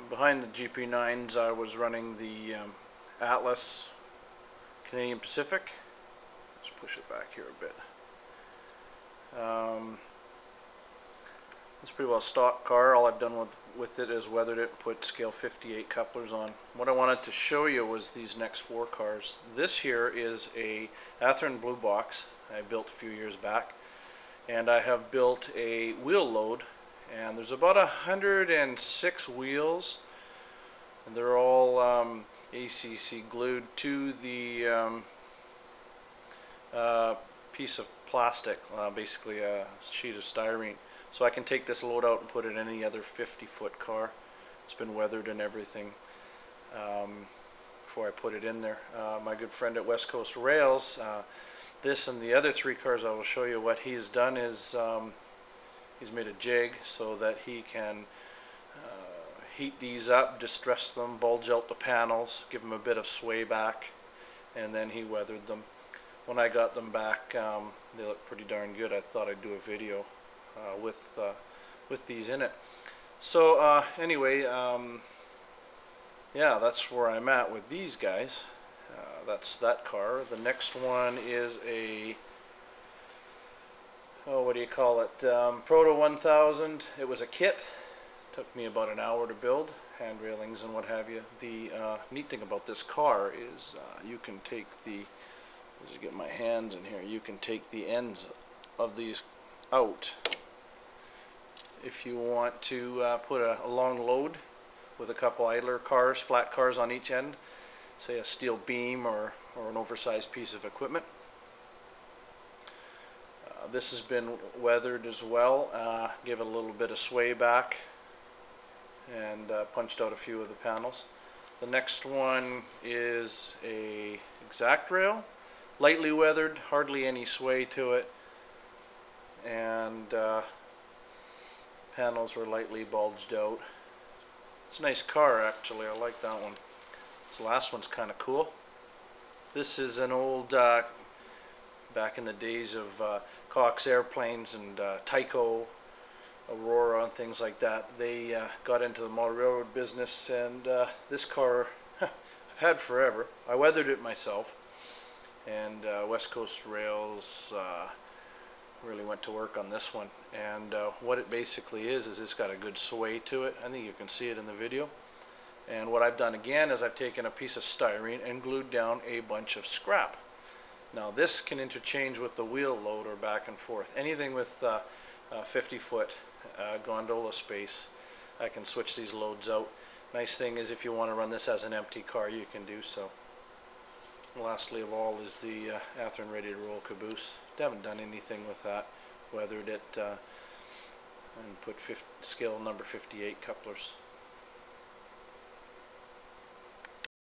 Behind the GP9s I was running the Atlas Canadian Pacific. Let's push it back here a bit. It's pretty well stock car. All I've done with it is weathered it and put scale 58 couplers on. What I wanted to show you was these next 4 cars. This here is a Athearn Blue Box I built a few years back, and I have built a wheel load, and there's about 106 wheels, and they're all ACC glued to the piece of plastic, basically a sheet of styrene. So I can take this load out and put it in any other 50-foot car. It's been weathered and everything before I put it in there. My good friend at Westcoastrails, this and the other 3 cars I will show you, what he's done is he's made a jig so that he can heat these up, distress them, bulge out the panels, give them a bit of sway back, and then he weathered them. When I got them back, they look pretty darn good. I thought I'd do a video with these in it. So anyway, yeah, that's where I'm at with these guys. That's that car. The next one is a, oh, what do you call it, Proto 1000. It was a kit. Took me about an hour to build, hand railings and what have you. The neat thing about this car is you can take the, as you get my hands in here, you can take the ends of these out if you want to put a long load with a couple idler cars, flat cars on each end, say a steel beam or an oversized piece of equipment. This has been weathered as well, give it a little bit of sway back, and punched out a few of the panels. The next one is a Exactrail, lightly weathered, hardly any sway to it, and panels were lightly bulged out. It's a nice car actually, I like that one. This last one's kind of cool. This is an old, back in the days of Cox airplanes and Tyco, Aurora and things like that. They got into the model railroad business, and this car I've had forever. I weathered it myself, and Westcoastrails really went to work on this one. And what it basically is it's got a good sway to it. I think you can see it in the video. And what I've done again is I've taken a piece of styrene and glued down a bunch of scrap. Now this can interchange with the wheel load or back and forth. Anything with 50-foot gondola space, I can switch these loads out. Nice thing is if you want to run this as an empty car, you can do so. Lastly of all is the Athearn Ready to Roll caboose. I haven't done anything with that. Weathered it and put scale number 58 couplers.